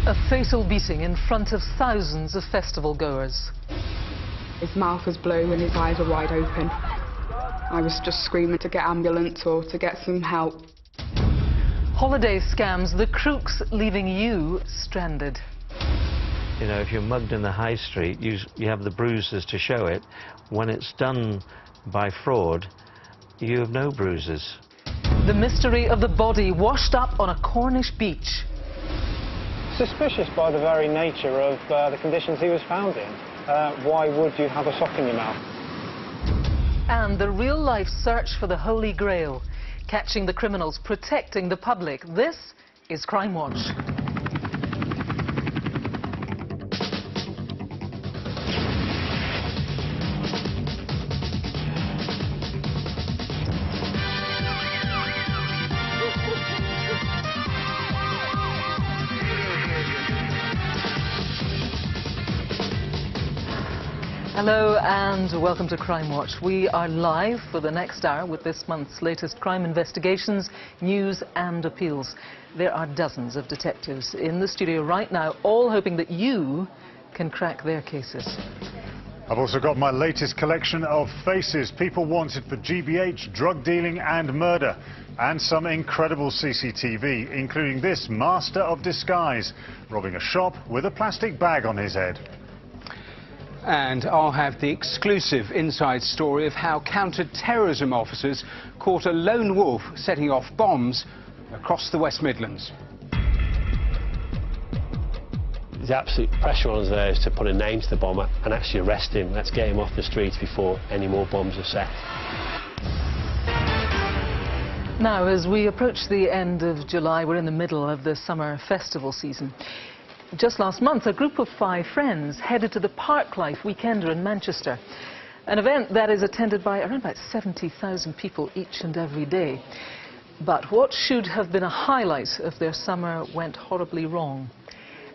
A fatal beating in front of thousands of festival goers. His mouth was blue and his eyes were wide open. I was just screaming to get ambulance or to get some help. Holiday scams, the crooks leaving you stranded. You know, if you're mugged in the high street, you have the bruises to show it. When it's done by fraud, you have no bruises. The mystery of the body washed up on a Cornish beach. Suspicious by the very nature of the conditions he was found in. Why would you have a sock in your mouth? And the real-life search for the Holy Grail. Catching the criminals, protecting the public. This is Crimewatch. Hello and welcome to Crimewatch. We are live for the next hour with this month's latest crime investigations, news and appeals. There are dozens of detectives in the studio right now, all hoping that you can crack their cases. I've also got my latest collection of faces, people wanted for GBH, drug dealing and murder. And some incredible CCTV, including this master of disguise, robbing a shop with a plastic bag on his head. And I'll have the exclusive inside story of how counter-terrorism officers caught a lone wolf setting off bombs across the West Midlands. The absolute pressure on us there is to put a name to the bomber and actually arrest him. Let's get him off the streets before any more bombs are set. Now, as we approach the end of July, we're in the middle of the summer festival season. Just last month, a group of 5 friends headed to the Parklife Weekender in Manchester, an event that is attended by around about 70,000 people each and every day. But what should have been a highlight of their summer went horribly wrong,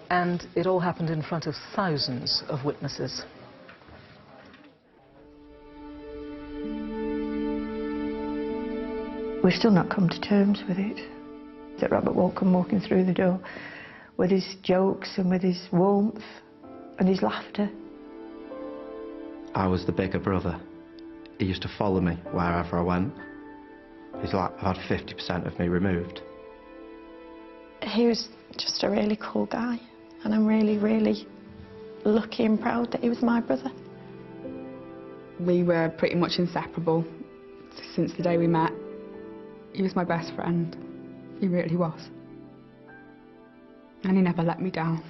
and it all happened in front of thousands of witnesses. We've still not come to terms with it. That Robert won't come walking through the door with his jokes and with his warmth and his laughter. I was the bigger brother. He used to follow me wherever I went. He's like, I've had 50% of me removed. He was just a really cool guy, and I'm really, really lucky and proud that he was my brother. We were pretty much inseparable since the day we met. He was my best friend. He really was. And he never let me down.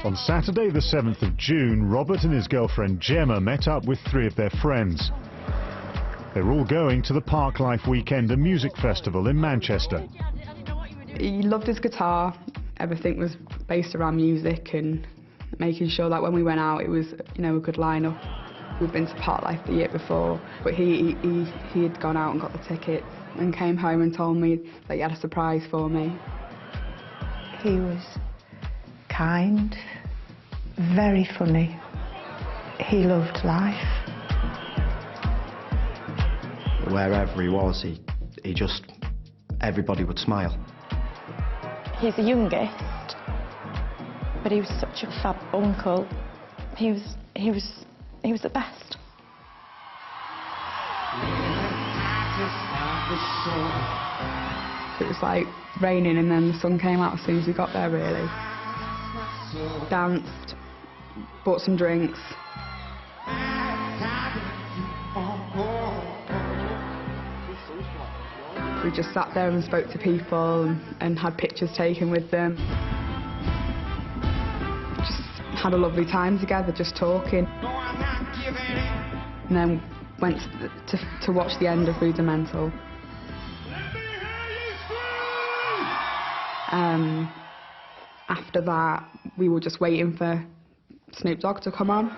On Saturday, the 7th of June, Robert and his girlfriend Gemma met up with 3 of their friends. They're all going to the Parklife Weekender music festival in Manchester. He loved his guitar. Everything was based around music and making sure that when we went out it was, you know, a good lineup. We'd been to Parklife the year before, but he had gone out and got the tickets and came home and told me that he had a surprise for me. He was kind, very funny. He loved life. Wherever he was, he just, everybody would smile. He's the youngest, but he was such a fab uncle. He was the best. It was like raining and then the sun came out as soon as we got there, really. Danced, bought some drinks. We just sat there and spoke to people and had pictures taken with them. Just had a lovely time together, just talking. And then went to watch the end of Rudimental. After that, we were just waiting for Snoop Dogg to come on.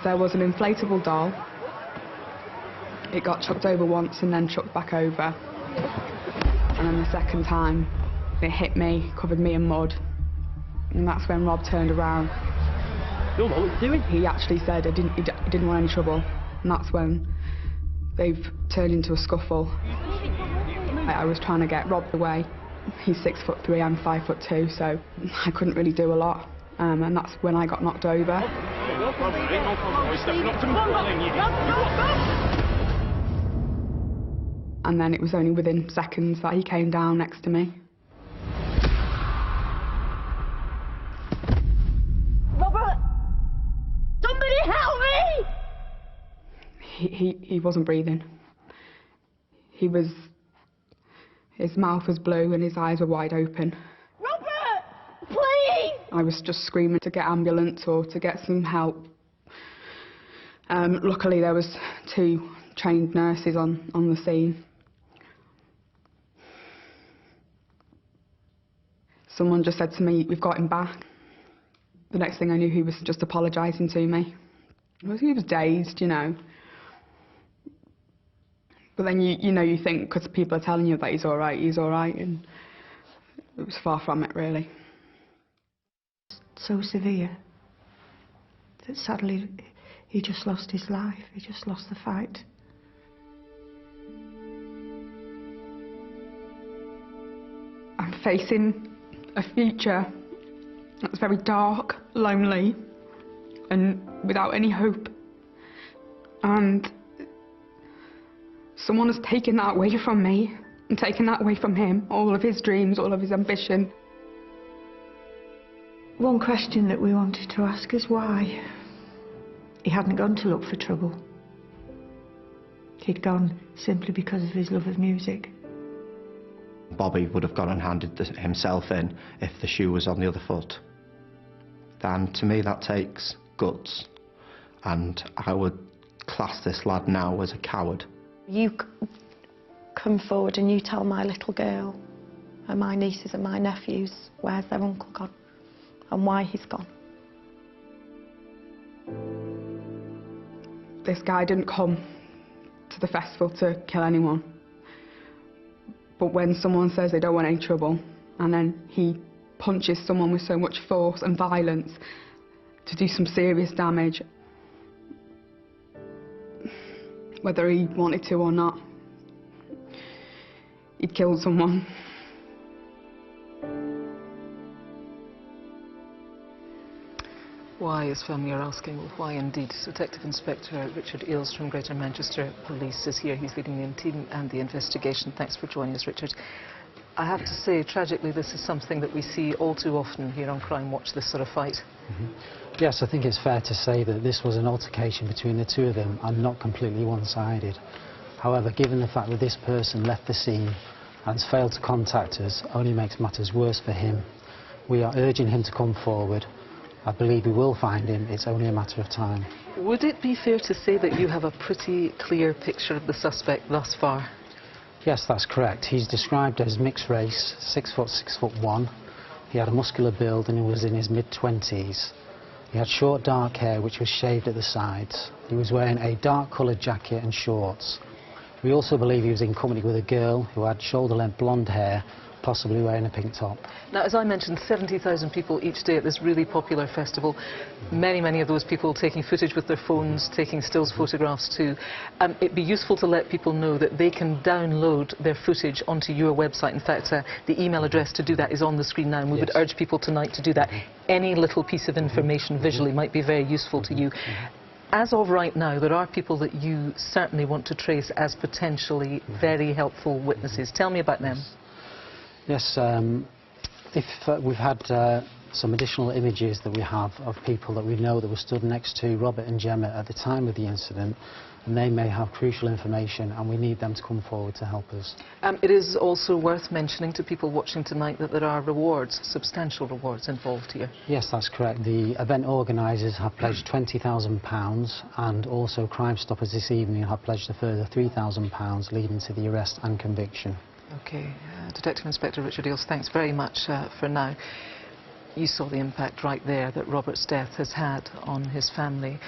There was an inflatable doll. It got chucked over once and then chucked back over. And then the second time, it hit me, covered me in mud. And that's when Rob turned around. What are you doing? He actually said he didn't want any trouble. and that's when they've turned into a scuffle. I was trying to get Rob away. He's 6'3", I'm 5'2", so I couldn't really do a lot, and that's when I got knocked over. And then it was only within seconds that he came down next to me. Robert! Somebody help me! He wasn't breathing. His mouth was blue and his eyes were wide open. Robert! Please! I was just screaming to get ambulance or to get some help. Luckily there was 2 trained nurses on the scene. Someone just said to me, "We've got him back." The next thing I knew, he was just apologising to me. He was dazed, you know. But then you think, because people are telling you that he's all right, and it was far from it, really. So severe that sadly he just lost his life, he just lost the fight. I'm facing a future that's very dark, lonely, and without any hope. And someone has taken that away from me and taken that away from him, all of his dreams, all of his ambition. One question that we wanted to ask is why. He hadn't gone to look for trouble. He'd gone simply because of his love of music. Bobby would have gone and handed himself in if the shoe was on the other foot. And to me that takes guts, and I would class this lad now as a coward. You come forward and you tell my little girl and my nieces and my nephews where's their uncle gone and why he's gone. This guy didn't come to the festival to kill anyone. But when someone says they don't want any trouble, and then he punches someone with so much force and violence to do some serious damage, whether he wanted to or not, he'd killed someone. Why, as family are asking, well, why indeed? Detective Inspector Richard Eales from Greater Manchester Police is here. He's leading the team and the investigation. Thanks for joining us, Richard. I have to say, tragically, this is something that we see all too often here on Crimewatch, this sort of fight. Yes, I think it's fair to say that this was an altercation between the 2 of them and not completely one-sided. However, given the fact that this person left the scene and has failed to contact us, only makes matters worse for him. We are urging him to come forward. I believe we will find him. It's only a matter of time. Would it be fair to say that you have a pretty clear picture of the suspect thus far? Yes, that's correct. He's described as mixed race, 6 foot, 6'1". He had a muscular build and he was in his mid-20s. He had short dark hair which was shaved at the sides. He was wearing a dark coloured jacket and shorts. We also believe he was in company with a girl who had shoulder-length blonde hair, possibly wearing a pink top. Now, as I mentioned, 70,000 people each day at this really popular festival. Many of those people taking footage with their phones, taking stills photographs too. It'd be useful to let people know that they can download their footage onto your website. In fact, the email address to do that is on the screen now, and we would urge people tonight to do that. Any little piece of information visually might be very useful to you. As of right now, there are people that you certainly want to trace as potentially very helpful witnesses. Tell me about them. Yes, we've had some additional images that we have of people that we know that were stood next to Robert and Gemma at the time of the incident, and they may have crucial information and we need them to come forward to help us. It is also worth mentioning to people watching tonight that there are rewards, substantial rewards involved here. Yes, that's correct. The event organisers have pledged £20,000 and also Crime Stoppers this evening have pledged a further £3,000 leading to the arrest and conviction. OK, Detective Inspector Richard Eales, thanks very much for now. You saw the impact right there that Robert's death has had on his family.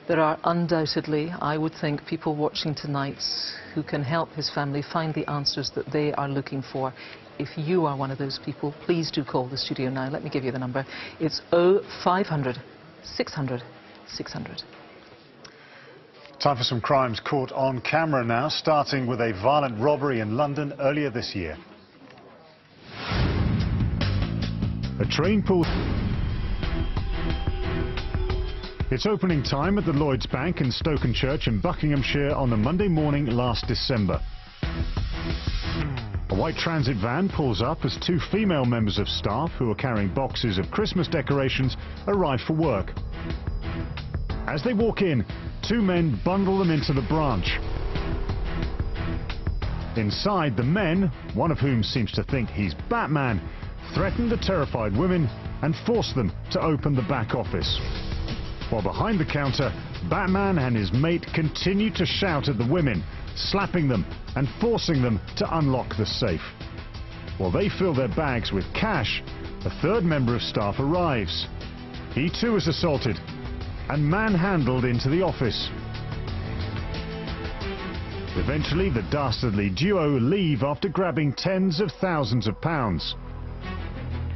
There are undoubtedly, I would think, people watching tonight who can help his family find the answers that they are looking for. If you are one of those people, please do call the studio now. Let me give you the number. It's 0500 600 600. Time for some crimes caught on camera now, starting with a violent robbery in London earlier this year. A train pulled... It's opening time at the Lloyds Bank in Stokenchurch in Buckinghamshire on the Monday morning last December. A white transit van pulls up as two female members of staff who are carrying boxes of Christmas decorations arrive for work. As they walk in, two men bundle them into the branch. Inside, the men, one of whom seems to think he's Batman, threaten the terrified women and force them to open the back office. While behind the counter, Batman and his mate continue to shout at the women, slapping them and forcing them to unlock the safe. While they fill their bags with cash, a third member of staff arrives. He too is assaulted and manhandled into the office. Eventually, the dastardly duo leave after grabbing tens of thousands of pounds.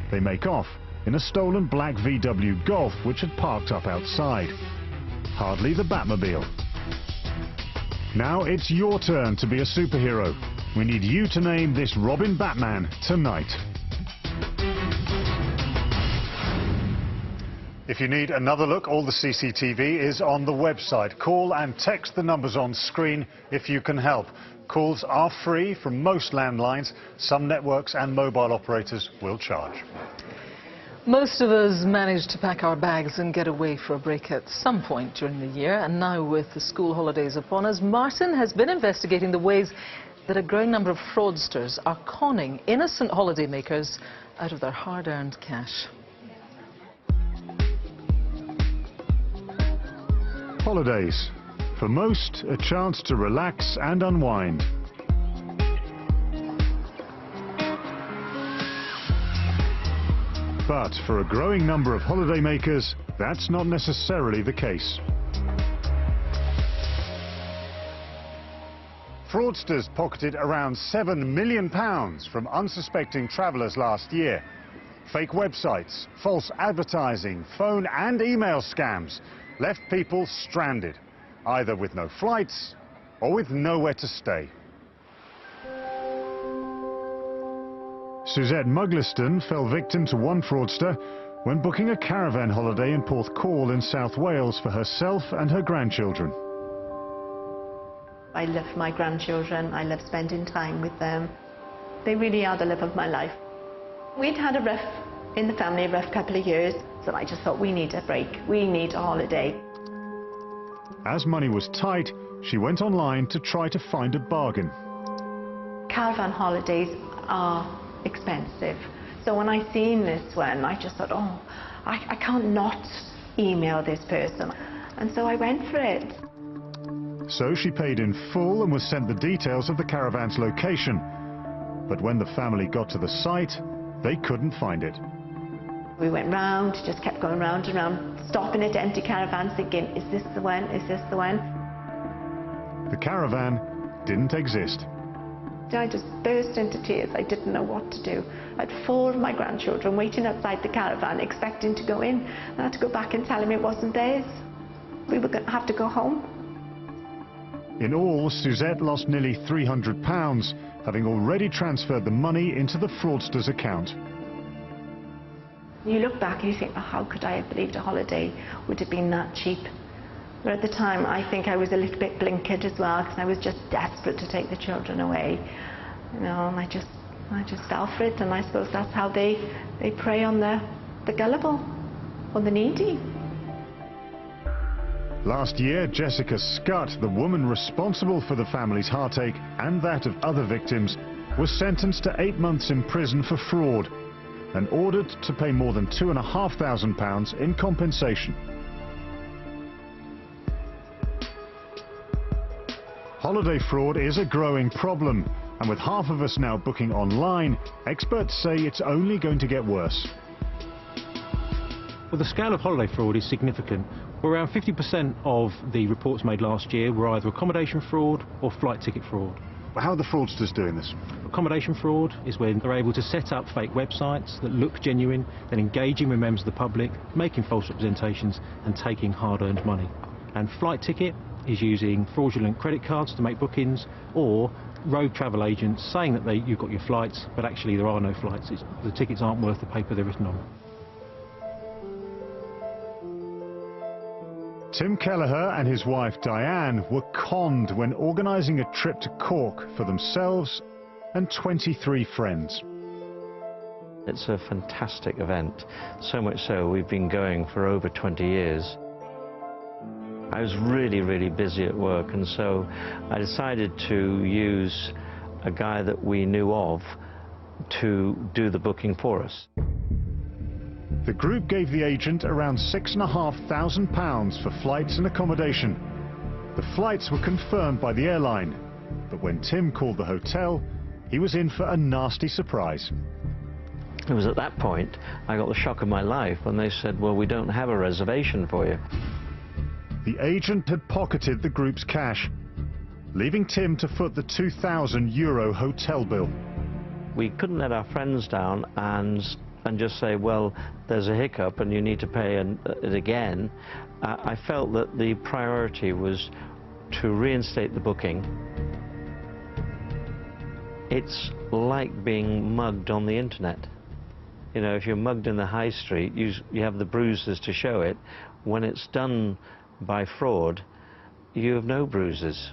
They make off in a stolen black VW Golf which had parked up outside. Hardly the Batmobile. Now it's your turn to be a superhero. We need you to name this Robin Batman tonight. If you need another look, all the CCTV is on the website. Call and text the numbers on screen if you can help. Calls are free from most landlines. Some networks and mobile operators will charge. Most of us manage to pack our bags and get away for a break at some point during the year. And now, with the school holidays upon us, Martin has been investigating the ways that a growing number of fraudsters are conning innocent holidaymakers out of their hard-earned cash. Holidays. For most, a chance to relax and unwind. But for a growing number of holidaymakers, that's not necessarily the case. Fraudsters pocketed around £7 million from unsuspecting travellers last year. Fake websites, false advertising, phone and email scams left people stranded, either with no flights or with nowhere to stay. Suzette Mugliston fell victim to one fraudster when booking a caravan holiday in Porthcawl in South Wales for herself and her grandchildren. I love my grandchildren, I love spending time with them. They really are the love of my life. We'd had a rough couple of years, so I just thought we need a break, we need a holiday. As money was tight, she went online to try to find a bargain. Caravan holidays are expensive, so when I seen this one, I just thought, oh, I can't not email this person, and so I went for it. So she paid in full and was sent the details of the caravan's location. But when the family got to the site, they couldn't find it. We went round, just kept going round and round, stopping at empty caravans thinking, is this the one, is this the one? The caravan didn't exist. I just burst into tears. I didn't know what to do. I had 4 of my grandchildren waiting outside the caravan, expecting to go in. I had to go back and tell them it wasn't theirs. We were going to have to go home. In all, Suzette lost nearly £300, having already transferred the money into the fraudster's account. You look back and you think, oh, how could I have believed a holiday would have been that cheap? But at the time, I think I was a little bit blinkered as well, because I was just desperate to take the children away. You know, and I just fell for it, and I suppose that's how they prey on the gullible, on the needy. Last year, Jessica Scutt, the woman responsible for the family's heartache and that of other victims, was sentenced to 8 months in prison for fraud and ordered to pay more than £2,500 in compensation. Holiday fraud is a growing problem, and with half of us now booking online, experts say it's only going to get worse. Well, the scale of holiday fraud is significant. Around 50% of the reports made last year were either accommodation fraud or flight ticket fraud. How are the fraudsters doing this? Accommodation fraud is when they're able to set up fake websites that look genuine, then engaging with members of the public, making false representations and taking hard-earned money. And flight ticket is using fraudulent credit cards to make bookings, or rogue travel agents saying that you've got your flights, but actually there are no flights. The tickets aren't worth the paper they're written on. Tim Kelleher and his wife Diane were conned when organising a trip to Cork for themselves and 23 friends. It's a fantastic event, so much so we've been going for over 20 years. I was really busy at work, and so I decided to use a guy that we knew of to do the booking for us. The group gave the agent around £6,500 for flights and accommodation. The flights were confirmed by the airline, but when Tim called the hotel, he was in for a nasty surprise. It was at that point I got the shock of my life when they said, well, we don't have a reservation for you. The agent had pocketed the group's cash, leaving Tim to foot the €2,000 hotel bill. We couldn't let our friends down and just say, well, there's a hiccup and you need to pay it again. I felt that the priority was to reinstate the booking. It's like being mugged on the internet. You know, if you're mugged in the high street, you have the bruises to show it. When it's done by fraud, you have no bruises.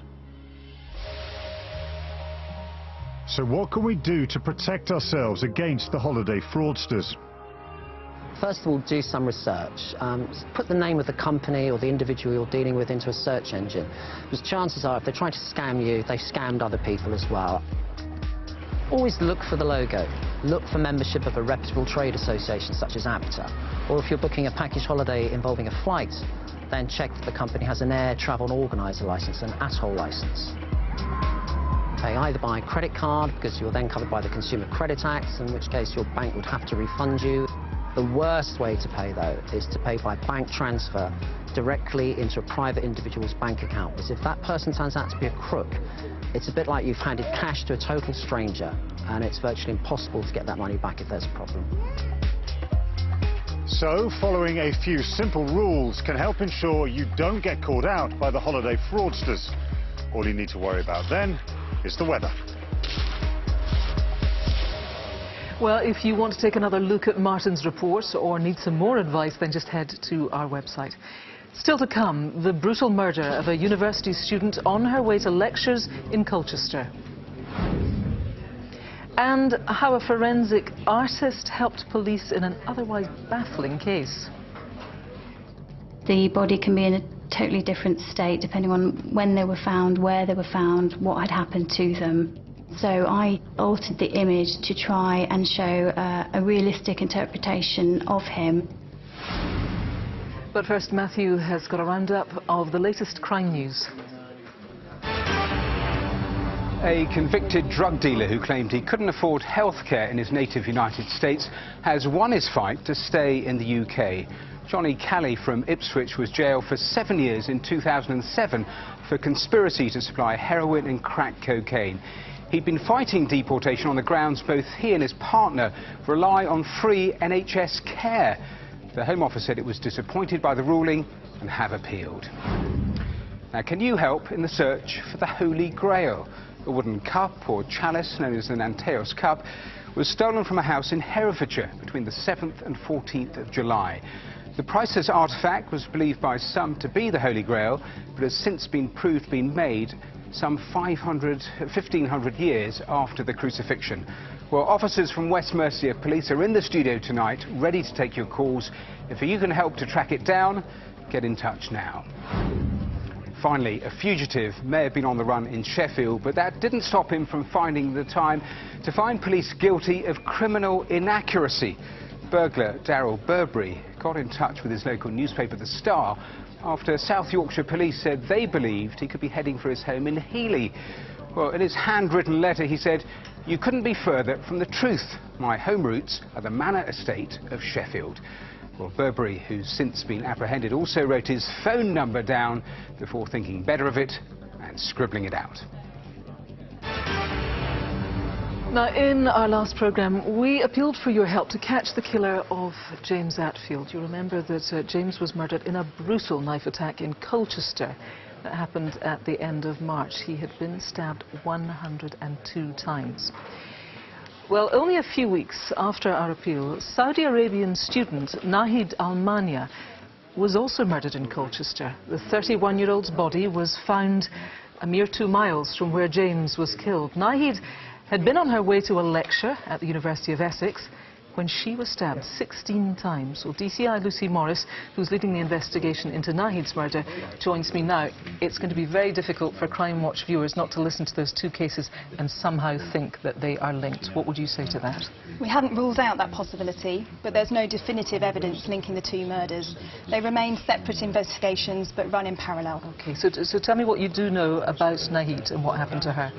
So what can we do to protect ourselves against the holiday fraudsters? First of all, do some research. Put the name of the company or the individual you're dealing with into a search engine, because chances are if they're trying to scam you, they've scammed other people as well. Always look for the logo. Look for membership of a reputable trade association such as APTA. Or if you're booking a package holiday involving a flight, then check that the company has an air travel organiser licence, an ATOL licence. Pay either by credit card, because you're then covered by the Consumer Credit Act, in which case your bank would have to refund you. The worst way to pay, though, is to pay by bank transfer directly into a private individual's bank account, because if that person turns out to be a crook, it's a bit like you've handed cash to a total stranger, and it's virtually impossible to get that money back if there's a problem. So, following a few simple rules can help ensure you don't get caught out by the holiday fraudsters. All you need to worry about then is the weather. Well, if you want to take another look at Martin's report or need some more advice, then just head to our website. Still to come, the brutal murder of a university student on her way to lectures in Colchester. And how a forensic artist helped police in an otherwise baffling case. The body can be in a totally different state depending on when they were found, where they were found, what had happened to them. So I altered the image to try and show a realistic interpretation of him. But first, Matthew has got a roundup of the latest crime news. A convicted drug dealer who claimed he couldn't afford health care in his native United States has won his fight to stay in the UK. Johnny Calley from Ipswich was jailed for 7 years in 2007 for conspiracy to supply heroin and crack cocaine. He'd been fighting deportation on the grounds both he and his partner rely on free NHS care. The Home Office said it was disappointed by the ruling and have appealed. Now, can you help in the search for the Holy Grail? A wooden cup or chalice known as the Nanteos cup was stolen from a house in Herefordshire between the 7th and 14th of July. The priceless artefact was believed by some to be the Holy Grail, but has since been proved to be made some 1,500 years after the crucifixion. Well, officers from West Mercia Police are in the studio tonight, ready to take your calls. If you can help to track it down, get in touch now. Finally, a fugitive may have been on the run in Sheffield, but that didn't stop him from finding the time to find police guilty of criminal inaccuracy. Burglar Darryl Burberry got in touch with his local newspaper, The Star, after South Yorkshire police said they believed he could be heading for his home in Heeley. Well, in his handwritten letter, he said, "You couldn't be further from the truth. My home roots are the manor estate of Sheffield." Well, Burberry, who's since been apprehended, also wrote his phone number down before thinking better of it and scribbling it out. Now, in our last programme, we appealed for your help to catch the killer of James Atfield. You remember that James was murdered in a brutal knife attack in Colchester. That happened at the end of March. He had been stabbed 102 times. Well, only a few weeks after our appeal, Saudi Arabian student Nahid Al-Mania was also murdered in Colchester. The 31-year-old's body was found a mere 2 miles from where James was killed. Nahid had been on her way to a lecture at the University of Essex when she was stabbed 16 times. Well, DCI Lucy Morris, who's leading the investigation into Nahid's murder, joins me now. It's going to be very difficult for Crimewatch viewers not to listen to those 2 cases and somehow think that they are linked. What would you say to that? We haven't ruled out that possibility, but there's no definitive evidence linking the 2 murders. They remain separate investigations, but run in parallel. OK, so tell me what you do know about Nahid and what happened to her.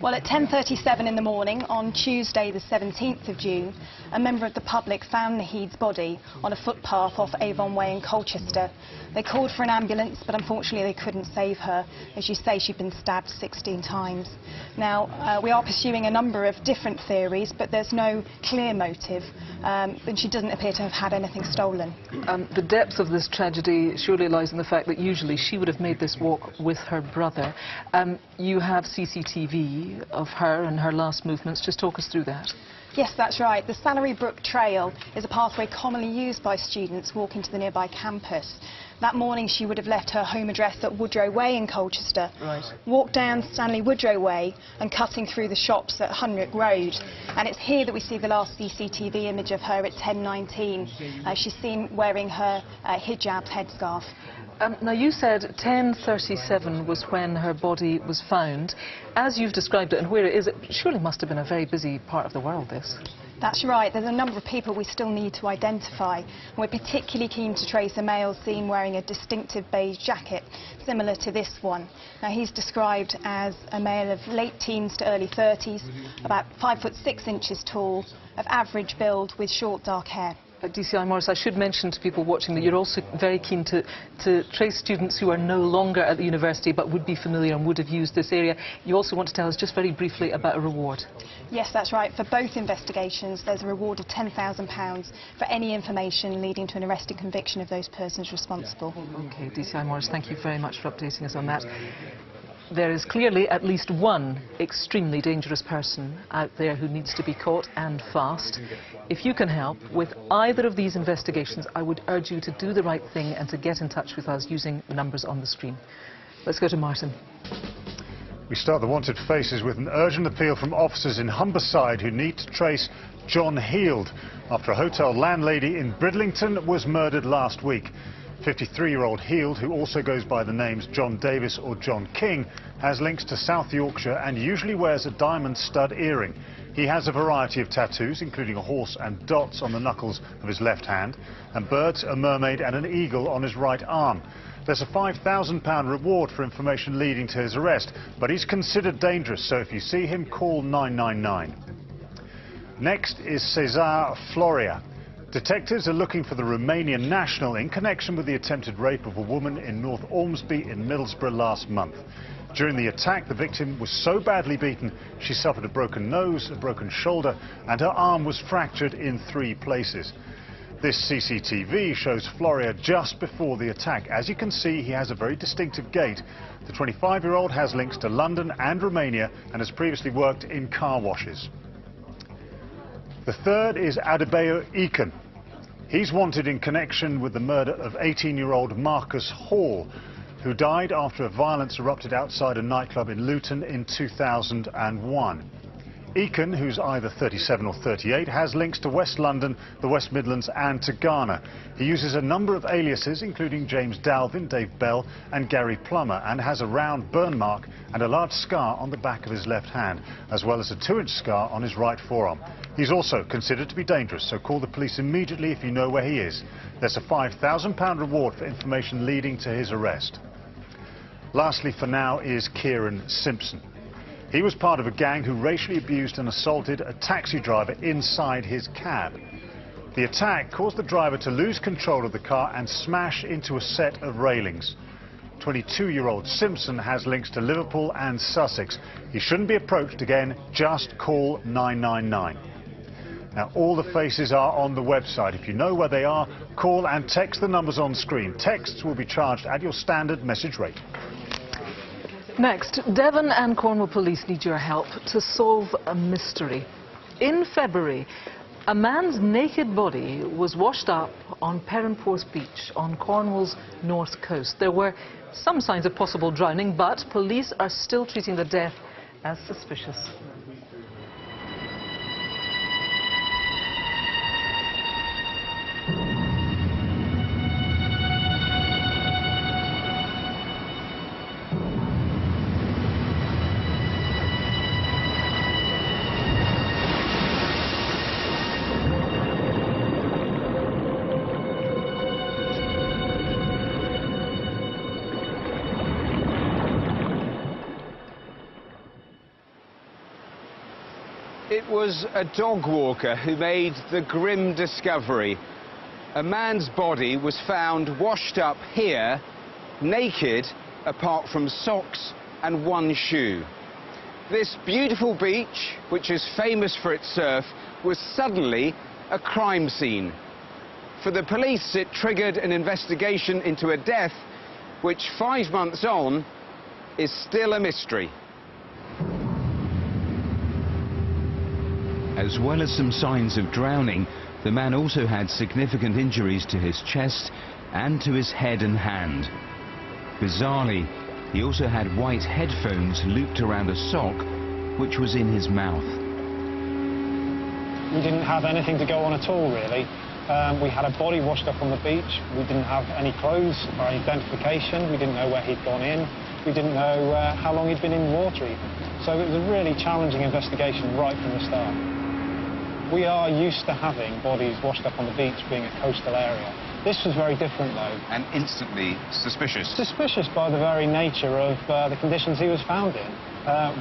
Well, at 10:37 in the morning on Tuesday the 17th of June, a member of the public found Nahid's body on a footpath off Avon Way in Colchester. They called for an ambulance, but unfortunately they couldn't save her. As you say, she'd been stabbed 16 times. Now, we are pursuing a number of different theories, but there's no clear motive, and she doesn't appear to have had anything stolen. The depth of this tragedy surely lies in the fact that usually she would have made this walk with her brother. You have CCTV of her and her last movements. Just talk us through that. Yes, that's right. The Salary Brook Trail is a pathway commonly used by students walking to the nearby campus. That morning she would have left her home address at Woodrow Way in Colchester, walked down Stanley Woodrow Way and cutting through the shops at Hunrick Road. And it's here that we see the last CCTV image of her at 10:19. She's seen wearing her hijab headscarf. Now, you said 10:37 was when her body was found. As you've described it and where it is, it surely must have been a very busy part of the world, this. That's right. There's a number of people we still need to identify. And we're particularly keen to trace a male seen wearing a distinctive beige jacket, similar to this one. Now, he's described as a male of late teens to early 30s, about 5'6" tall, of average build with short dark hair. DCI Morris, I should mention to people watching that you're also very keen to trace students who are no longer at the university but would be familiar and would have used this area. You also want to tell us just very briefly about a reward. Yes, that's right. For both investigations, there's a reward of £10,000 for any information leading to an arrest and conviction of those persons responsible. OK, DCI Morris, thank you very much for updating us on that. There is clearly at least one extremely dangerous person out there who needs to be caught, and fast. If you can help with either of these investigations, I would urge you to do the right thing and to get in touch with us using the numbers on the screen. Let's go to Martin. We start the Wanted Faces with an urgent appeal from officers in Humberside who need to trace John Heald after a hotel landlady in Bridlington was murdered last week. 53-year-old Heald, who also goes by the names John Davis or John King, has links to South Yorkshire and usually wears a diamond stud earring. He has a variety of tattoos, including a horse and dots on the knuckles of his left hand, and birds, a mermaid and an eagle on his right arm. There's a £5,000 reward for information leading to his arrest, but he's considered dangerous, so if you see him, call 999. Next is Cesar Floria. Detectives are looking for the Romanian national in connection with the attempted rape of a woman in North Ormsby in Middlesbrough last month. During the attack, the victim was so badly beaten she suffered a broken nose, a broken shoulder, and her arm was fractured in 3 places. This CCTV shows Floria just before the attack. As you can see, he has a very distinctive gait. The 25-year-old has links to London and Romania and has previously worked in car washes. The third is Adebayo Ekan. He's wanted in connection with the murder of 18-year-old Marcus Hall, who died after a violence erupted outside a nightclub in Luton in 2001. Ekan, who's either 37 or 38, has links to West London, the West Midlands and to Ghana. He uses a number of aliases, including James Dalvin, Dave Bell and Gary Plummer, and has a round burn mark and a large scar on the back of his left hand, as well as a 2-inch scar on his right forearm. He's also considered to be dangerous, so call the police immediately if you know where he is. There's a £5,000 reward for information leading to his arrest. Lastly for now is Kieran Simpson. He was part of a gang who racially abused and assaulted a taxi driver inside his cab. The attack caused the driver to lose control of the car and smash into a set of railings. 22-year-old Simpson has links to Liverpool and Sussex. He shouldn't be approached again, just call 999. Now, all the faces are on the website. If you know where they are, call and text the numbers on screen. Texts will be charged at your standard message rate. Next, Devon and Cornwall police need your help to solve a mystery. In February, a man's naked body was washed up on Perranporth Beach on Cornwall's north coast. There were some signs of possible drowning, but police are still treating the death as suspicious. It was a dog walker who made the grim discovery. A man's body was found washed up here, naked, apart from socks and one shoe. This beautiful beach, which is famous for its surf, was suddenly a crime scene. For the police, it triggered an investigation into a death which 5 months on is still a mystery. As well as some signs of drowning, the man also had significant injuries to his chest and to his head and hand. Bizarrely, he also had white headphones looped around a sock, which was in his mouth. We didn't have anything to go on at all, really. We had a body washed up on the beach. We didn't have any clothes or identification. We didn't know where he'd gone in. We didn't know how long he'd been in the water even. So it was a really challenging investigation right from the start. We are used to having bodies washed up on the beach being a coastal area. This was very different, though. And instantly suspicious. Suspicious by the very nature of the conditions he was found in.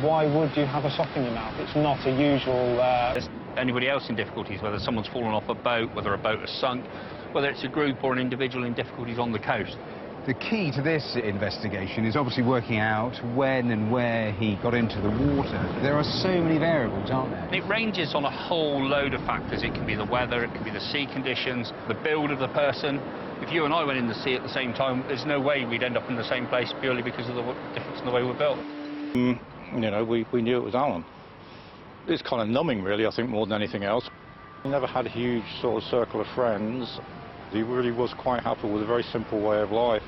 Why would you have a sock in your mouth? It's not a usual... Anybody else in difficulties, whether someone's fallen off a boat, whether a boat has sunk, whether it's a group or an individual in difficulties on the coast. The key to this investigation is obviously working out when and where he got into the water. There are so many variables, aren't there? It ranges on a whole load of factors. It can be the weather, it can be the sea conditions, the build of the person. If you and I went in the sea at the same time, there's no way we'd end up in the same place purely because of the difference in the way we're built. You know, we knew it was Alan. It's kind of numbing, really, I think, more than anything else. He never had a huge sort of circle of friends. He really was quite happy with a very simple way of life.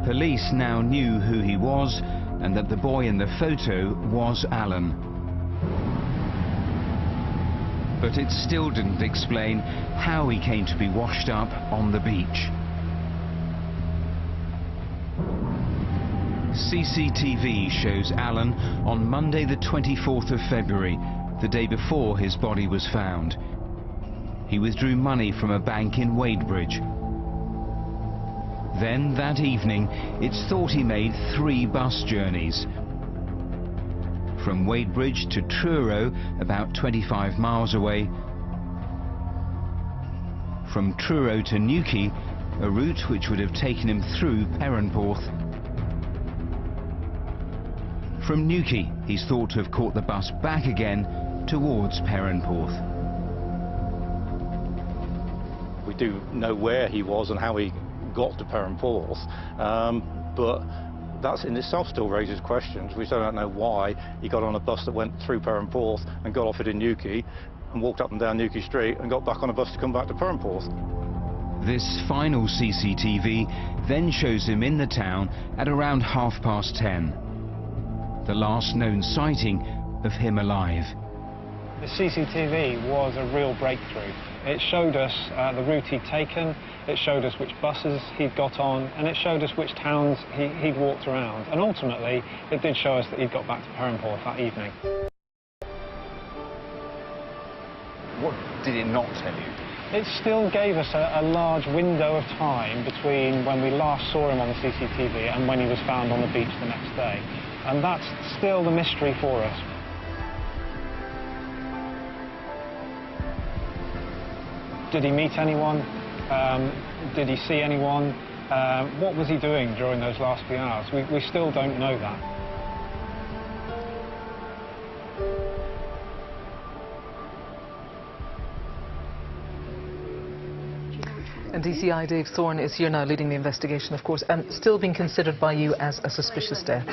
Police now knew who he was and that the boy in the photo was Alan. But it still didn't explain how he came to be washed up on the beach. CCTV shows Alan on Monday the 24th of February, the day before his body was found. He withdrew money from a bank in Wadebridge. Then, that evening, it's thought he made 3 bus journeys. From Wadebridge to Truro, about 25 miles away. From Truro to Newquay, a route which would have taken him through Perranporth. From Newquay, he's thought to have caught the bus back again towards Perranporth. We do know where he was and how he got to Perranporth, but that in itself still raises questions. We still don't know why he got on a bus that went through Perranporth and got off it in Newquay and walked up and down Newquay Street and got back on a bus to come back to Perranporth. This final CCTV then shows him in the town at around 10:30. The last known sighting of him alive. The CCTV was a real breakthrough. It showed us the route he'd taken, it showed us which buses he'd got on, and it showed us which towns he'd walked around. And ultimately, it did show us that he'd got back to Perranporth that evening. What did it not tell you? It still gave us a large window of time between when we last saw him on the CCTV and when he was found on the beach the next day. And that's still the mystery for us. Did he meet anyone? Did he see anyone? What was he doing during those last few hours? We still don't know that. And DCI Dave Thorne is here now leading the investigation, of course, and still being considered by you as a suspicious death.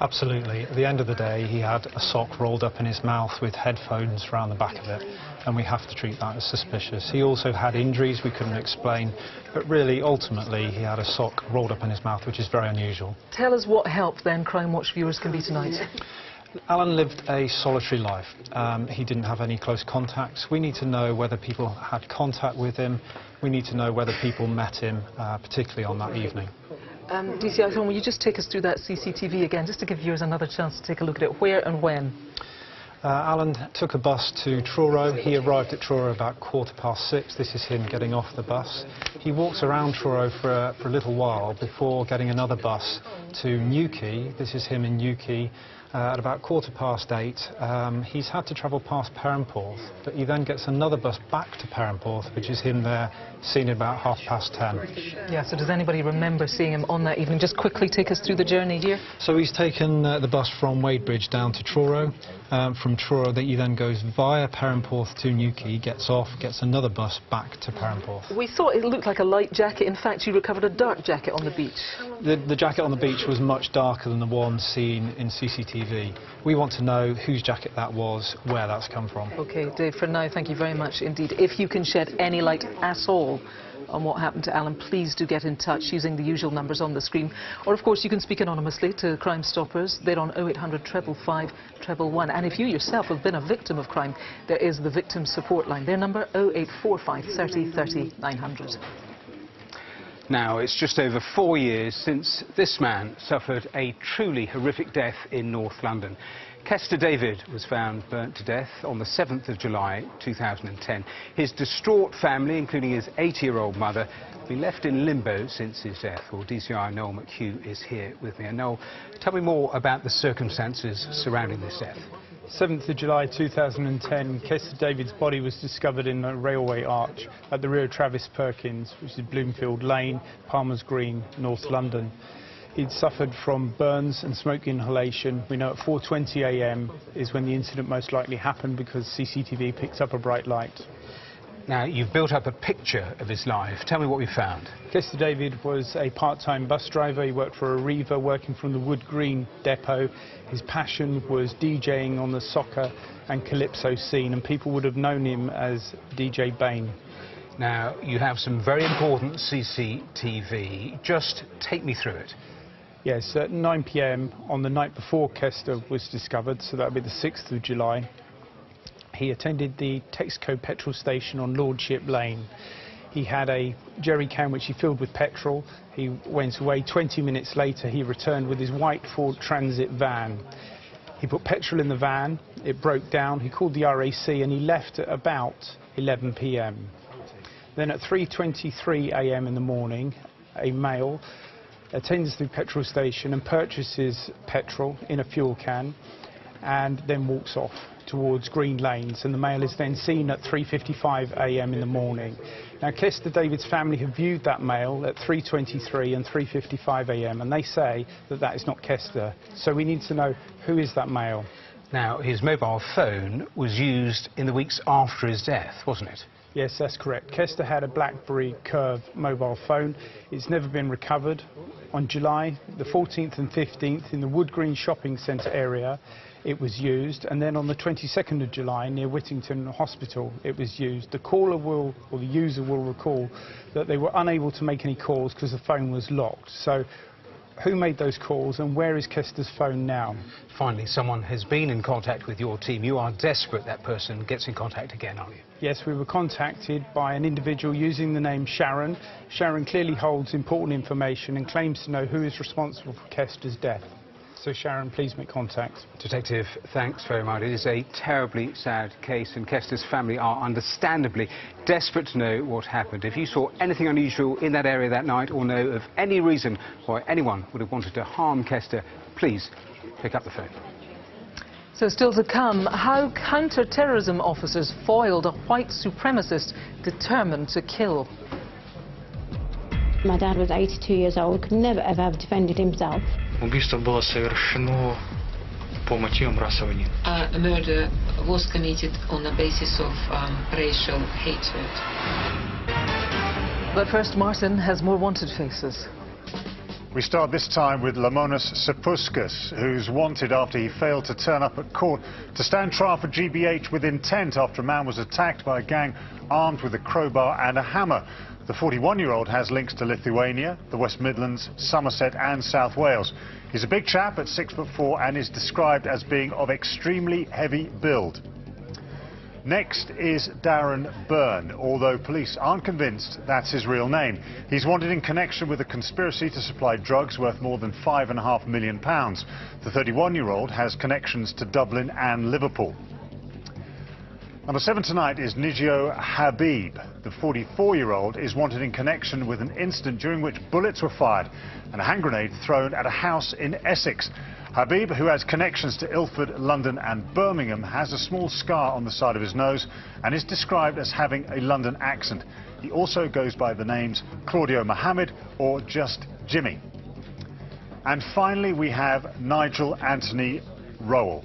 Absolutely. At the end of the day, he had a sock rolled up in his mouth with headphones around the back of it, and we have to treat that as suspicious. He also had injuries we couldn't explain, but really, ultimately, he had a sock rolled up in his mouth, which is very unusual. Tell us what help, then, Crimewatch viewers can be tonight. Alan lived a solitary life. He didn't have any close contacts. We need to know whether people had contact with him. We need to know whether people met him, particularly on that evening. DCI Thorne, will you just take us through that CCTV again, just to give viewers another chance to take a look at it? Where and when? Alan took a bus to Truro. He arrived at Truro about 6:15. This is him getting off the bus. He walks around Truro for a little while before getting another bus to Newquay. This is him in Newquay. At about 8:15, he's had to travel past Perranporth, but he then gets another bus back to Perranporth, which is him there, seen at about 10:30. Yeah, so does anybody remember seeing him on that evening? Just quickly take us through the journey here. So he's taken the bus from Wadebridge down to Truro. From Truro, he then goes via Perranporth to Newquay, gets off, gets another bus back to Perranporth. We thought it looked like a light jacket. In fact, you recovered a dark jacket on the beach. The jacket on the beach was much darker than the one seen in CCTV. We want to know whose jacket that was, where that's come from. OK, Dave, for now, thank you very much indeed. If you can shed any light at all on what happened to Alan, please do get in touch using the usual numbers on the screen. Or, of course, you can speak anonymously to Crime Stoppers. They're on 0800 555 111. And if you yourself have been a victim of crime, there is the Victim Support Line. Their number, 0845 30 30 900. Now, it's just over 4 years since this man suffered a truly horrific death in North London. Kester David was found burnt to death on the 7th of July 2010. His distraught family, including his 80-year-old mother, have been left in limbo since his death. Well, DCI Noel McHugh is here with me. And Noel, tell me more about the circumstances surrounding this death. 7th of July 2010, Kester David's body was discovered in a railway arch at the rear of Travis Perkins, which is Bloomfield Lane, Palmer's Green, North London. He'd suffered from burns and smoke inhalation. We know at 4:20 a.m. is when the incident most likely happened because CCTV picked up a bright light. Now, you've built up a picture of his life. Tell me what we found. Kester David was a part-time bus driver. He worked for Arriva, working from the Wood Green depot. His passion was DJing on the soccer and calypso scene, and people would have known him as DJ Bain. Now, you have some very important CCTV. Just take me through it. Yes, at 9 p.m. on the night before Kester was discovered, so that would be the 6th of July, he attended the Texaco petrol station on Lordship Lane. He had a jerry can which he filled with petrol. He went away. 20 minutes later, he returned with his white Ford Transit van. He put petrol in the van, it broke down, he called the RAC and he left at about 11 p.m. Then at 3:23 a.m. in the morning, a male attends the petrol station and purchases petrol in a fuel can and then walks off towards Green Lanes, and the male is then seen at 3:55 a.m. in the morning. Now, Kester David's family have viewed that male at 3:23 and 3:55 a.m. and they say that that is not Kester. So we need to know who is that male. Now, his mobile phone was used in the weeks after his death, wasn't it? Yes, that's correct. Kester had a BlackBerry Curve mobile phone. It's never been recovered. On July the 14th and 15th in the Wood Green shopping centre area, it was used, and then on the 22nd of July near Whittington Hospital it was used. The caller will, or the user will recall that they were unable to make any calls because the phone was locked. So who made those calls and where is Kester's phone now? Finally, someone has been in contact with your team. You are desperate that person gets in contact again, aren't you? Yes, we were contacted by an individual using the name Sharon. Sharon clearly holds important information and claims to know who is responsible for Kester's death. So Sharon, please make contact. Detective, thanks very much. It is a terribly sad case and Kester's family are understandably desperate to know what happened. If you saw anything unusual in that area that night or know of any reason why anyone would have wanted to harm Kester, please pick up the phone. So still to come, how counter-terrorism officers foiled a white supremacist determined to kill. My dad was 82 years old, could never ever have defended himself. Убийство было совершено по мотивам расовой. A murder was committed on the basis of racial hatred. But first, Martin has more wanted faces. We start this time with Lamonas Sapuskas, who's wanted after he failed to turn up at court to stand trial for GBH with intent after a man was attacked by a gang armed with a crowbar and a hammer. The 41-year-old has links to Lithuania, the West Midlands, Somerset and South Wales. He's a big chap at 6'4" and is described as being of extremely heavy build. Next is Darren Byrne, although police aren't convinced that's his real name. He's wanted in connection with a conspiracy to supply drugs worth more than £5.5 million. The 31-year-old has connections to Dublin and Liverpool. Number 7 tonight is Nigio Habib. The 44-year-old is wanted in connection with an incident during which bullets were fired and a hand grenade thrown at a house in Essex. Habib, who has connections to Ilford, London and Birmingham, has a small scar on the side of his nose and is described as having a London accent. He also goes by the names Claudio Mohammed or just Jimmy. And finally we have Nigel Anthony Rowell,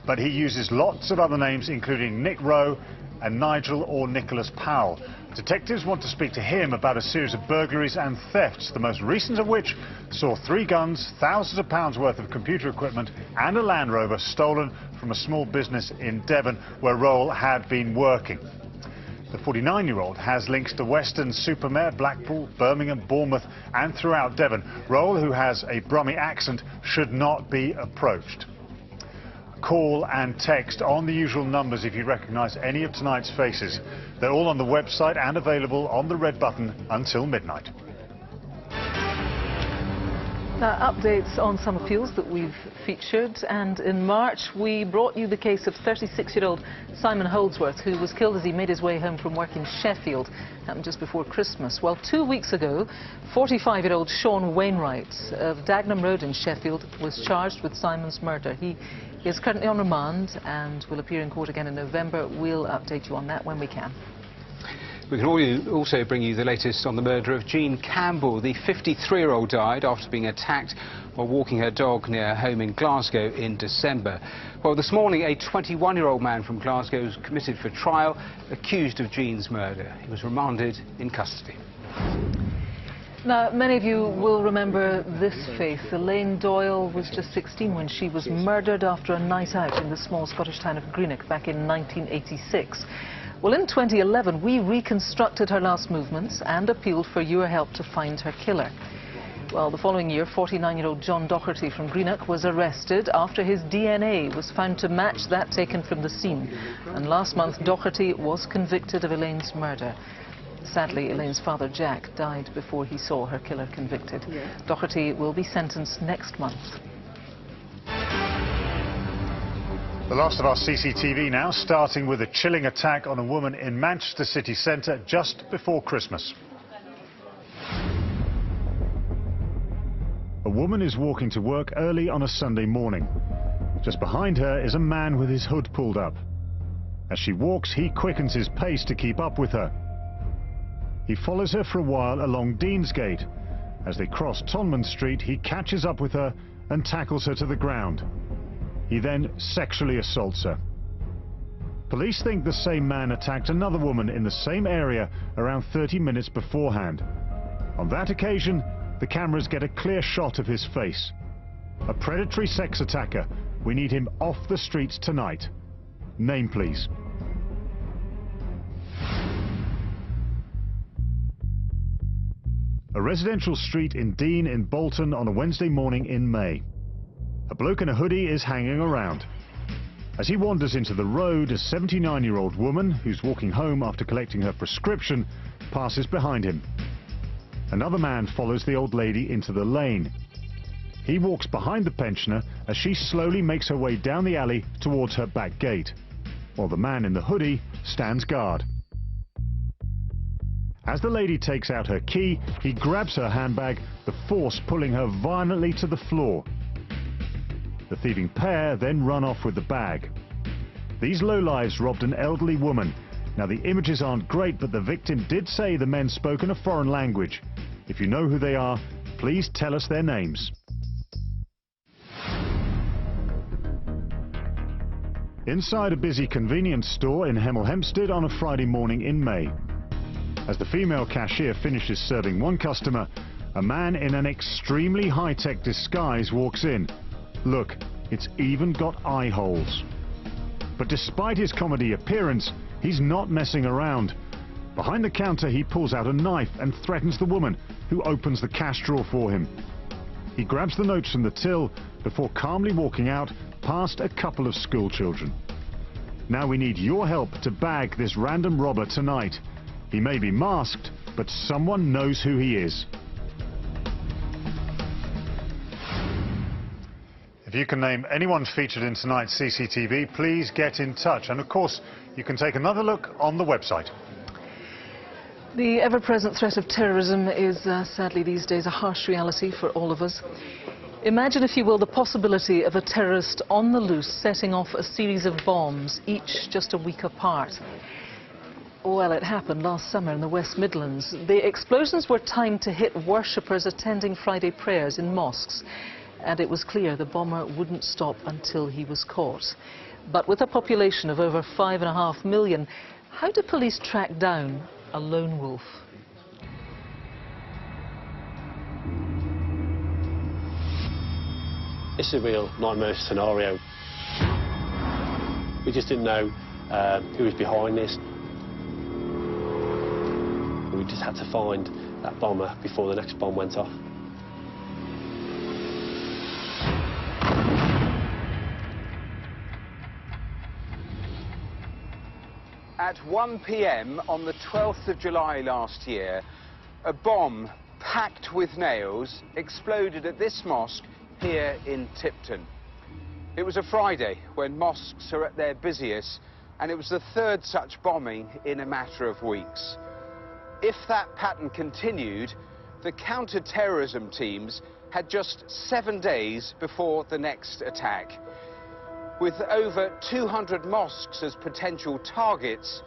but he uses lots of other names including Nick Rowe and Nigel or Nicholas Powell. Detectives want to speak to him about a series of burglaries and thefts, the most recent of which saw 3 guns, thousands of pounds worth of computer equipment and a Land Rover stolen from a small business in Devon where Rowell had been working. The 49-year-old has links to Weston-super-Mare, Blackpool, Birmingham, Bournemouth and throughout Devon. Rowell, who has a Brummie accent, should not be approached. Call and text on the usual numbers if you recognise any of tonight's faces. They're all on the website and available on the red button until midnight. Now, updates on some appeals that we've featured, and in March we brought you the case of 36-year-old Simon Holdsworth, who was killed as he made his way home from work in Sheffield. Happened just before Christmas. Well, 2 weeks ago, 45-year-old Sean Wainwright of Dagenham Road in Sheffield was charged with Simon's murder. He is currently on remand and will appear in court again in November. We'll update you on that when we can. We can also bring you the latest on the murder of Jean Campbell. The 53-year-old died after being attacked while walking her dog near her home in Glasgow in December. Well, this morning, a 21-year-old man from Glasgow was committed for trial, accused of Jean's murder. He was remanded in custody. Now, many of you will remember this face. Elaine Doyle was just 16 when she was murdered after a night out in the small Scottish town of Greenock back in 1986. Well, in 2011, we reconstructed her last movements and appealed for your help to find her killer. Well, the following year, 49-year-old John Doherty from Greenock was arrested after his DNA was found to match that taken from the scene. And last month, Doherty was convicted of Elaine's murder. Sadly, Elaine's father, Jack, died before he saw her killer convicted. Doherty will be sentenced next month. The last of our CCTV now, starting with a chilling attack on a woman in Manchester city centre just before Christmas. A woman is walking to work early on a Sunday morning. Just behind her is a man with his hood pulled up. As she walks, he quickens his pace to keep up with her. He follows her for a while along Deansgate. As they cross Tonman Street, he catches up with her and tackles her to the ground. He then sexually assaults her. Police think the same man attacked another woman in the same area around 30 minutes beforehand. On that occasion, the cameras get a clear shot of his face. A predatory sex attacker. We need him off the streets tonight. Name, please. A residential street in Dean in Bolton on a Wednesday morning in May. A bloke in a hoodie is hanging around. As he wanders into the road, a 79-year-old woman who's walking home after collecting her prescription passes behind him. Another man follows the old lady into the lane. He walks behind the pensioner as she slowly makes her way down the alley towards her back gate, while the man in the hoodie stands guard. As the lady takes out her key, he grabs her handbag, the force pulling her violently to the floor. The thieving pair then run off with the bag. These lowlives robbed an elderly woman. Now, the images aren't great, but the victim did say the men spoke in a foreign language. If you know who they are, please tell us their names. Inside a busy convenience store in Hemel Hempstead on a Friday morning in May. As the female cashier finishes serving one customer, a man in an extremely high-tech disguise walks in. Look, it's even got eye holes. But despite his comedy appearance, he's not messing around. Behind the counter, he pulls out a knife and threatens the woman, who opens the cash drawer for him. He grabs the notes from the till before calmly walking out past a couple of school children. Now we need your help to bag this random robber tonight. He may be masked, but someone knows who he is. If you can name anyone featured in tonight's CCTV, please get in touch. And of course, you can take another look on the website. The ever-present threat of terrorism is sadly these days a harsh reality for all of us. Imagine, if you will, the possibility of a terrorist on the loose setting off a series of bombs, each just a week apart. Well, it happened last summer in the West Midlands. The explosions were timed to hit worshippers attending Friday prayers in mosques, and it was clear the bomber wouldn't stop until he was caught. But with a population of over 5.5 million, how do police track down a lone wolf? It's a real nightmare scenario. We just didn't know who was behind this. We just had to find that bomber before the next bomb went off. At 1 p.m. on the 12th of July last year, a bomb packed with nails exploded at this mosque here in Tipton. It was a Friday when mosques are at their busiest, and it was the third such bombing in a matter of weeks. If that pattern continued, the counter-terrorism teams had just 7 days before the next attack. With over 200 mosques as potential targets,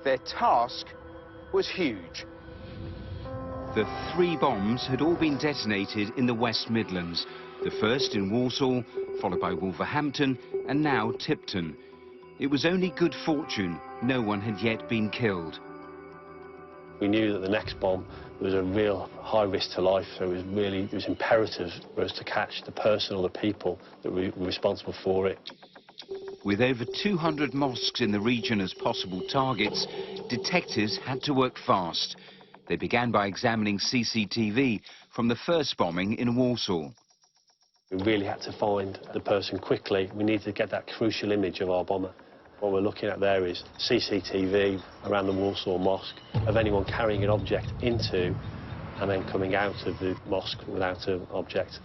their task was huge. The 3 bombs had all been detonated in the West Midlands. The first in Walsall, followed by Wolverhampton, and now Tipton. It was only good fortune no one had yet been killed. We knew that the next bomb was a real high risk to life, so it was imperative for us to catch the person or the people that were responsible for it. With over 200 mosques in the region as possible targets, detectives had to work fast. They began by examining CCTV from the first bombing in Walsall. We really had to find the person quickly. We needed to get that crucial image of our bomber. What we're looking at there is CCTV around the Walsall Mosque of anyone carrying an object into and then coming out of the mosque without an object.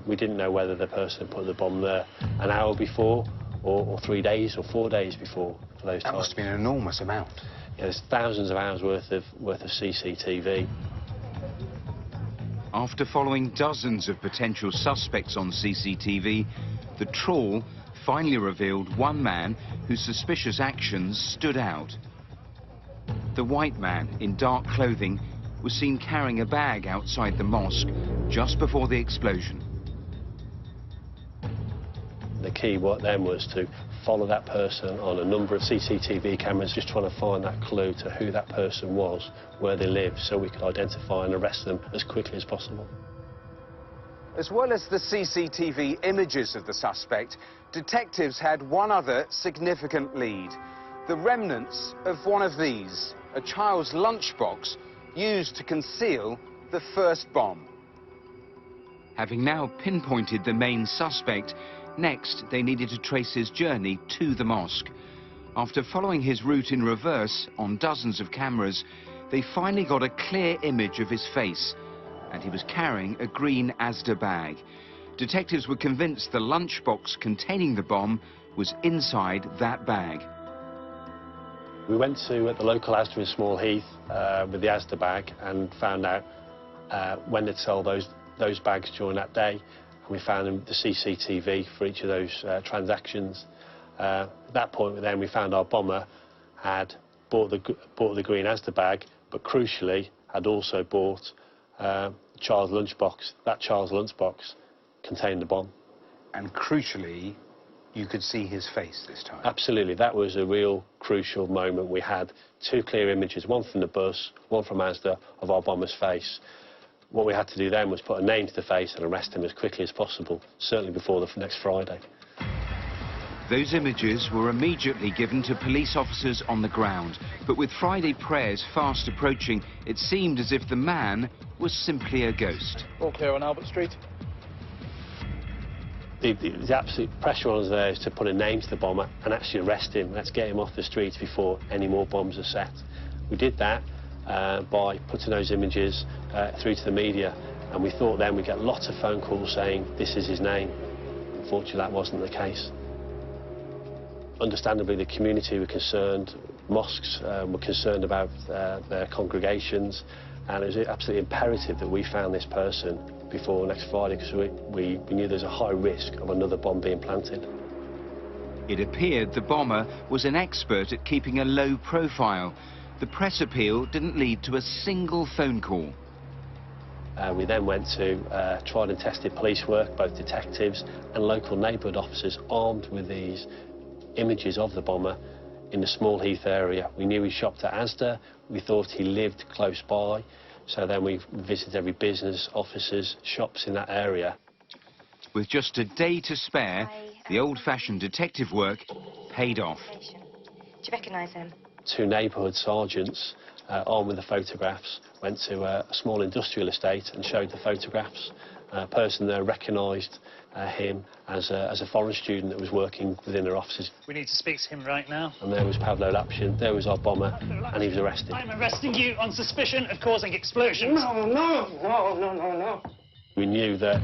We didn't know whether the person put the bomb there an hour before or 3 days or 4 days before for those times. That must have been an enormous amount. Yeah, there's thousands of hours worth of CCTV. After following dozens of potential suspects on CCTV, the trawl finally revealed one man whose suspicious actions stood out. The white man in dark clothing was seen carrying a bag outside the mosque just before the explosion. The key then was to follow that person on a number of CCTV cameras, just trying to find that clue to who that person was, where they lived, so we could identify and arrest them as quickly as possible. As well as the CCTV images of the suspect, detectives had one other significant lead. The remnants of one of these, a child's lunchbox used to conceal the first bomb. Having now pinpointed the main suspect, next they needed to trace his journey to the mosque. After following his route in reverse on dozens of cameras, they finally got a clear image of his face, and he was carrying a green Asda bag. Detectives were convinced the lunchbox containing the bomb was inside that bag. We went to the local Asda in Small Heath with the Asda bag and found out when they'd sold those bags during that day. And we found the CCTV for each of those transactions. At that point then we found our bomber had bought the green Asda bag, but crucially had also bought child's lunchbox. That child's lunchbox contained the bomb. And crucially, you could see his face this time? Absolutely. That was a real crucial moment. We had two clear images, one from the bus, one from Asda, of our bomber's face. What we had to do then was put a name to the face and arrest him as quickly as possible, certainly before the next Friday. Those images were immediately given to police officers on the ground. But with Friday prayers fast approaching, it seemed as if the man was simply a ghost. All clear on Albert Street. The absolute pressure on us there is to put a name to the bomber and actually arrest him. Let's get him off the streets before any more bombs are set. We did that by putting those images through to the media, and we thought then we'd get lots of phone calls saying this is his name. Unfortunately, that wasn't the case. Understandably, the community were concerned, mosques were concerned about their congregations, and it was absolutely imperative that we found this person before next Friday, because we knew there's a high risk of another bomb being planted. It appeared the bomber was an expert at keeping a low profile. The press appeal didn't lead to a single phone call. We then went to tried and tested police work, both detectives and local neighbourhood officers armed with these images of the bomber in the Small Heath area. We knew he shopped at Asda, we thought he lived close by, so then we visited every business, offices, shops in that area. With just a day to spare, the old-fashioned detective work paid off. Do you recognise him? Two neighbourhood sergeants, armed with the photographs, went to a small industrial estate and showed the photographs. A person there recognised him as a foreign student that was working within their offices. We need to speak to him right now. And there was Pavlo Lapshin, there was our bomber, and he was arrested. I'm arresting you on suspicion of causing explosions. No. We knew that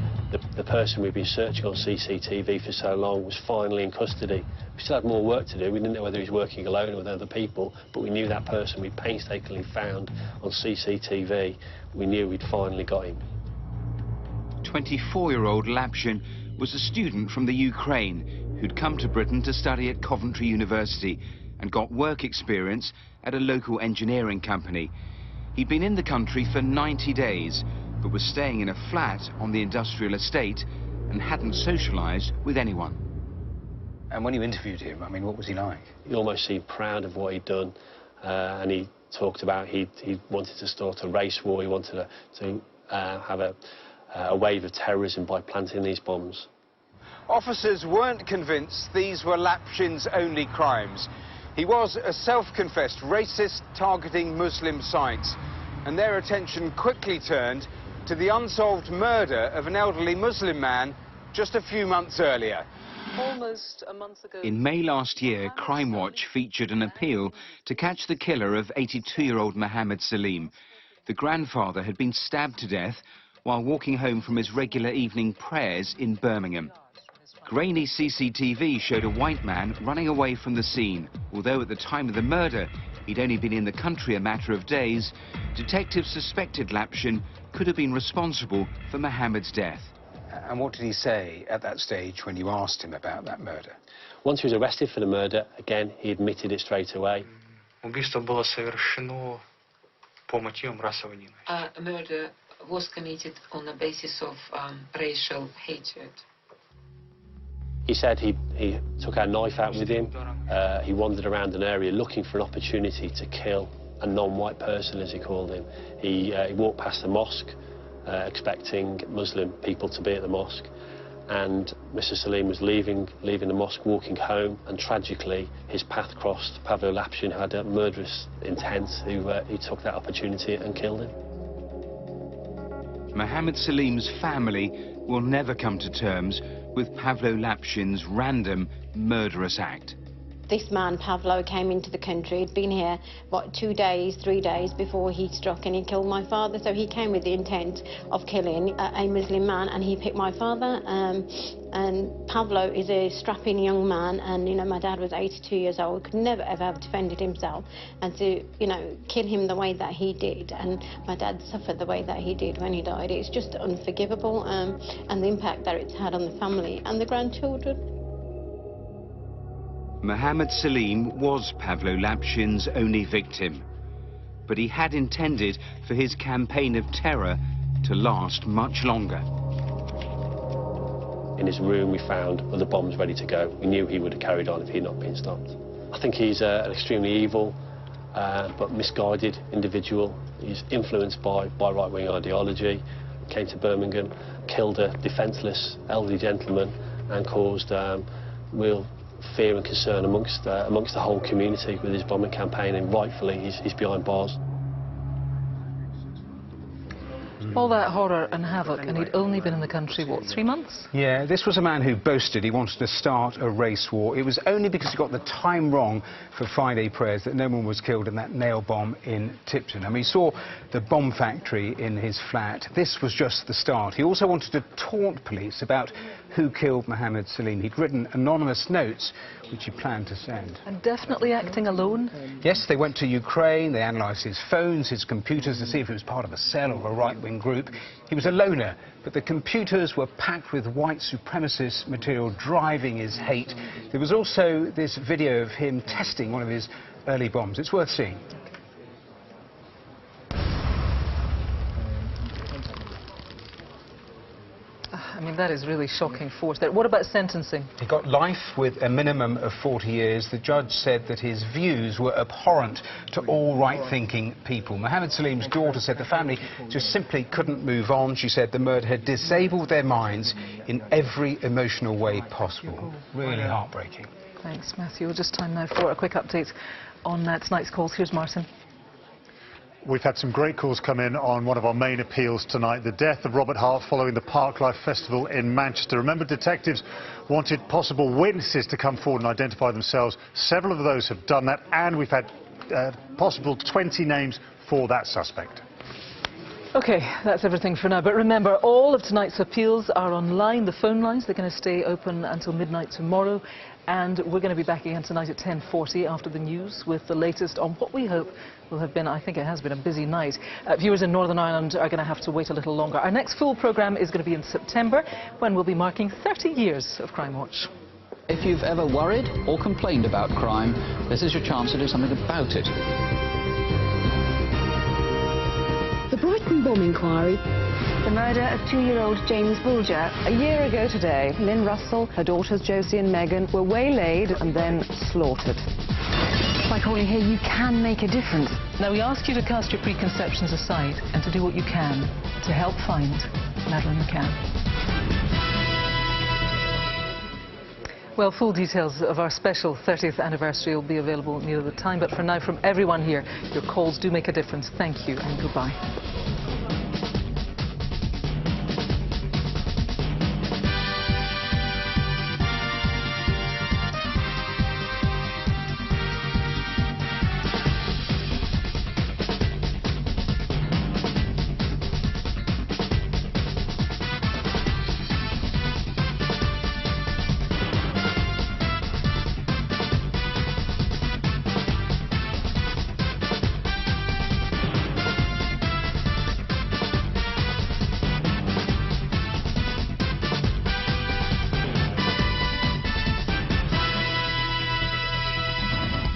the person we'd been searching on CCTV for so long was finally in custody. We still had more work to do. We didn't know whether he was working alone or with other people, but we knew that person we painstakingly found on CCTV. We knew we'd finally got him. 24-year-old Lapshin was a student from the Ukraine who'd come to Britain to study at Coventry University and got work experience at a local engineering company. He'd been in the country for 90 days, but was staying in a flat on the industrial estate and hadn't socialised with anyone. And when you interviewed him, I mean, what was he like? He almost seemed proud of what he'd done, and he talked about he wanted to start a race war, he wanted to have a wave of terrorism by planting these bombs. Officers weren't convinced these were Lapshin's only crimes. He was a self-confessed racist targeting Muslim sites, and their attention quickly turned to the unsolved murder of an elderly Muslim man just a few months earlier. Almost a month ago. In May last year, Crimewatch featured an appeal to catch the killer of 82-year-old Mohammed Salim. The grandfather had been stabbed to death while walking home from his regular evening prayers in Birmingham. Grainy CCTV showed a white man running away from the scene. Although at the time of the murder, he'd only been in the country a matter of days, detectives suspected Lapshin could have been responsible for Mohammed's death. And what did he say at that stage when you asked him about that murder? Once he was arrested for the murder, again, he admitted it straight away. Убийство было совершено по мотивам расовой ненависти. Murder was committed on the basis of racial hatred. He said he took a knife out with him. He wandered around an area looking for an opportunity to kill a non-white person, as he called him. He walked past the mosque, expecting Muslim people to be at the mosque. And Mr. Salim was leaving the mosque, walking home, and tragically his path crossed Pavlo Lapshin, who had a murderous intent, who took that opportunity and killed him. Mohammed Salim's family will never come to terms with Pavlo Lapshin's random, murderous act. This man, Pavlo, came into the country. He'd been here, what, 2 days, 3 days before he struck and he killed my father. So he came with the intent of killing a Muslim man, and he picked my father. And Pavlo is a strapping young man, and, you know, my dad was 82 years old, could never ever have defended himself. And to, you know, kill him the way that he did, and my dad suffered the way that he did when he died, it's just unforgivable, and the impact that it's had on the family and the grandchildren. Mohammed Salim was Pavlo Lapshin's only victim, but he had intended for his campaign of terror to last much longer. In his room we found other bombs ready to go. We knew he would have carried on if he had not been stopped. I think he's an extremely evil but misguided individual. He's influenced by right-wing ideology. Came to Birmingham, killed a defenceless elderly gentleman and caused real fear and concern amongst the whole community with his bombing campaign, and rightfully he's behind bars. All that horror and havoc, and he'd only been in the country, what, 3 months? Yeah, this was a man who boasted he wanted to start a race war. It was only because he got the time wrong for Friday prayers that no one was killed in that nail bomb in Tipton. I mean, he saw the bomb factory in his flat. This was just the start. He also wanted to taunt police about who killed Mohammed Salim. He'd written anonymous notes which he planned to send. And definitely acting alone? Yes, they went to Ukraine, they analysed his phones, his computers to see if he was part of a cell or a right-wing group. He was a loner, but the computers were packed with white supremacist material driving his hate. There was also this video of him testing one of his early bombs. It's worth seeing. I mean, that is really shocking force there. What about sentencing? He got life with a minimum of 40 years. The judge said that his views were abhorrent to all right-thinking people. Mohammed Salim's daughter said the family just simply couldn't move on. She said the murder had disabled their minds in every emotional way possible. Really heartbreaking. Thanks, Matthew. Just time now for a quick update on tonight's calls. Here's Martin. We've had some great calls come in on one of our main appeals tonight, the death of Robert Hart following the Parklife Festival in Manchester. Remember, detectives wanted possible witnesses to come forward and identify themselves. Several of those have done that, and we've had possible 20 names for that suspect. OK, that's everything for now. But remember, all of tonight's appeals are online. The phone lines, they're going to stay open until midnight tomorrow. And we're going to be back again tonight at 10:40 after the news with the latest on what we hope will have been, I think it has been, a busy night. Viewers in Northern Ireland are going to have to wait a little longer. Our next full programme is going to be in September, when we'll be marking 30 years of Crimewatch. If you've ever worried or complained about crime, this is your chance to do something about it. The Brighton bomb inquiry. The murder of 2-year-old James Bulger. A year ago today, Lynn Russell, her daughters Josie and Megan were waylaid and then slaughtered. By calling here, you can make a difference. Now, we ask you to cast your preconceptions aside and to do what you can to help find Madeleine McCann. Well, full details of our special 30th anniversary will be available near the time. But for now, from everyone here, your calls do make a difference. Thank you and goodbye.